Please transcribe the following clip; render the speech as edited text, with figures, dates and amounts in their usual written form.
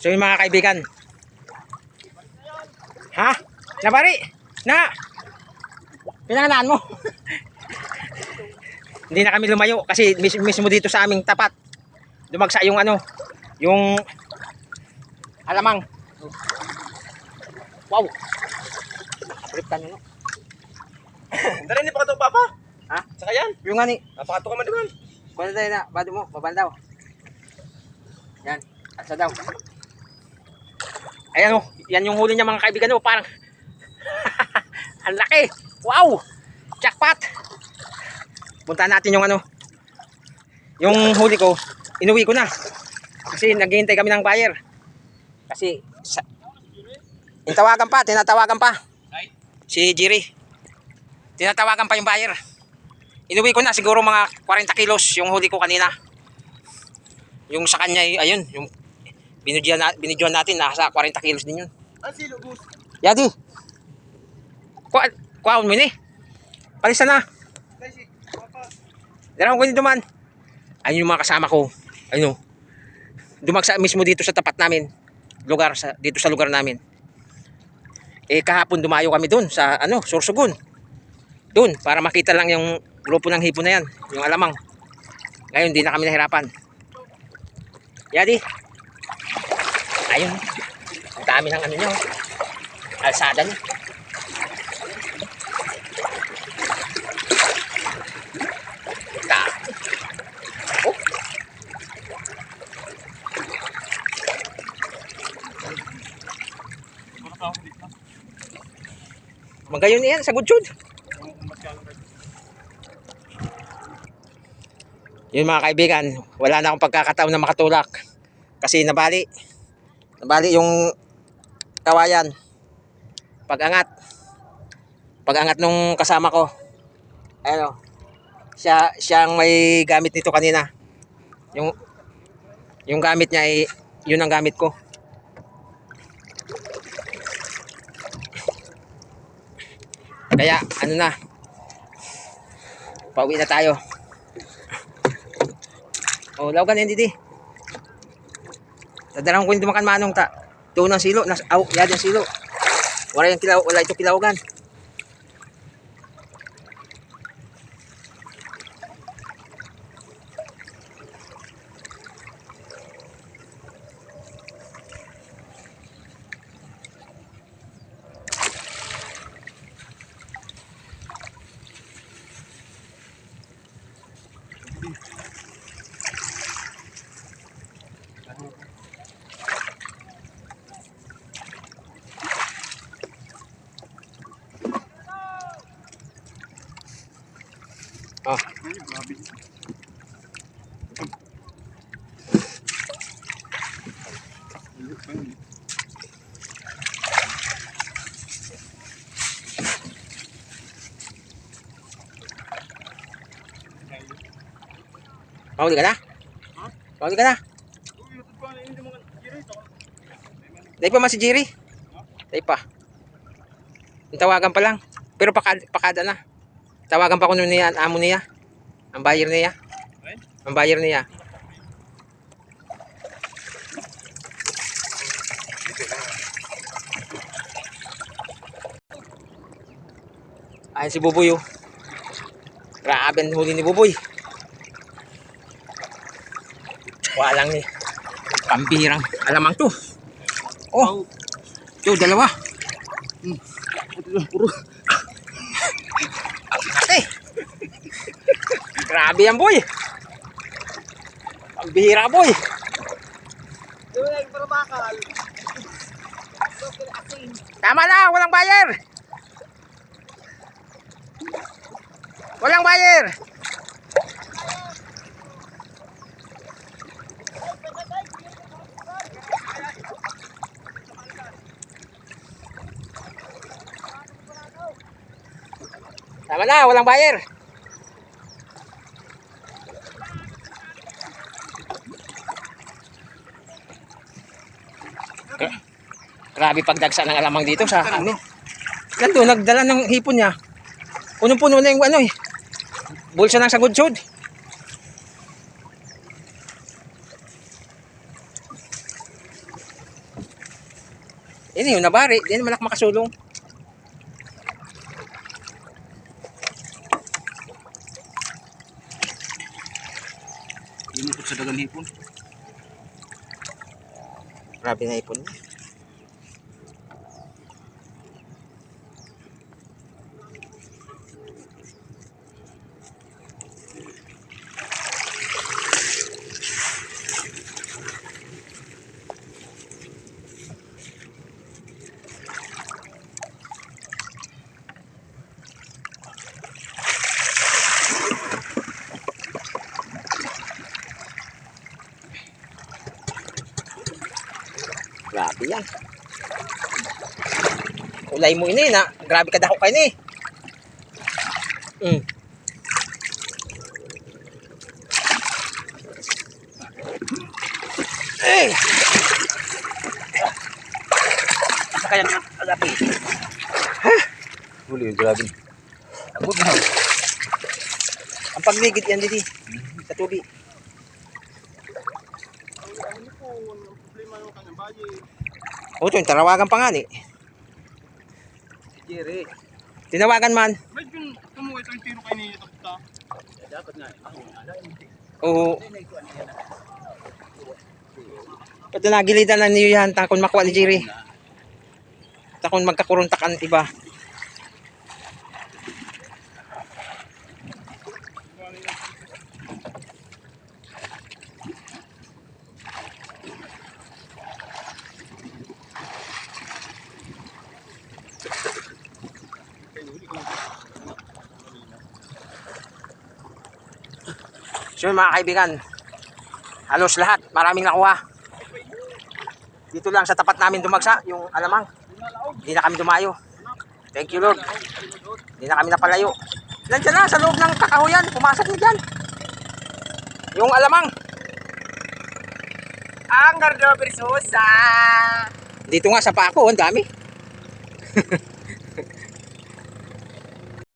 So yung mga kaibigan. Ha? Nabari? Na? Pinanganaan mo? Hindi na kami lumayo kasi mismo dito sa aming tapat. Dumagsa yung ano, yung alamang. Wow. Trip ka nyo. Dari ni pa ito, Papa? Ha? Saka yan? Yung nga ni. Napakato ka man naman. Kuha tayo na. Bado mo. Babandaw. Yan. Alsa daw. Ayan o. Yan yung huli niya mga kaibigan o. Parang ang laki. Wow. Jackpot. Puntahan natin yung ano. Yung huli ko. Inuwi ko na. Kasi naghihintay kami ng buyer. Kasi tinatawagan pa. Si Jiri. Tinatawagan pa yung buyer. Inuwi ko na siguro mga 40 kilos yung huli ko kanina. Yung sa kanya ayun, yung binidyohan natin nasa 40 kilos din yun. Ang silo, boss. Yadi. Kuhaon mo ni. Palisa na. Dara ko ni duman. Ayun yung mga kasama ko. Ayun. Dumagsa mismo dito sa tapat namin. Dito sa lugar namin. Kahapon dumayo kami doon sa Sorsogon. Doon para makita lang yung grupo ng hipon na yan, yung alamang. Ngayon di na kami nahirapan. Yadi. Ayun. Ang dami ng ano niya. Alsada niya. Oh. Magayon yan sa gudsud. Yun mga kaibigan, wala na akong pagkakataon na makatulak kasi nabali yung kawayan. Pag-angat nung kasama ko, ano, siyang may gamit nito kanina. Yung gamit niya ay yun ang gamit ko. Kaya ano na, pauwi na tayo. Oh, lawgan yan didi. Tadarang ko hindi makan manong ta. Tuon ng silo, yad yung silo. Wala ito kilawagan. Oh. Mahuli ka na? Mahuli ka na? Dahil pa mas si Jiri? Dahil pa. Tawagan pa lang. Pero pakada na. Tawagan pa ko nun niya, amo niya. Ang buyer niya. Ang buyer niya. Ayan si Buboy oh. Grabe ang huli ni Buboy. Walang ni. Pambirang alamang to. Oh. Ito, dalawa. Puro. Grabe yan boy. Pambihira boy. Tama na, walang buyer. Walang buyer. Tama na, walang buyer. Grabe pagdagsa ng alamang dito sa ano. Yan to, nagdala ng hipon niya. Punong-puno na yung ano eh. Bulsa ng sagudsod. Ini yung nabari. Hindi naman ako makasulong. Inukot sa dagang hipon. Grabe na ipon. Grabe yan. Ulay mo ini na. Grabe ka dako kayo ni. Eh! Asa kaya naman agapi? Huli, grabe. Agod na. Ang pagligid yan dito. Sa tubig. O ito, yung tarawagan pa nga ni. Jerry. Tinawagan man. Medyo tumuha ito yung tiro kayo ni Tokta. Dapat nga. Oo. Ito nagilidan na niyo yan. Takon makuha ni Jerry. Takon magkakuruntakan iba. So yun, mga kaibigan, halos lahat, maraming nakuha. Dito lang sa tapat namin dumagsa, yung alamang. Hindi na kami dumayo. Thank you Lord. Hindi na kami napalayo. Nandiyan na sa loob ng kakahuyan, pumasok na dyan. Yung alamang. Ang Gardo Versosa! Dito nga sa pako, ang dami.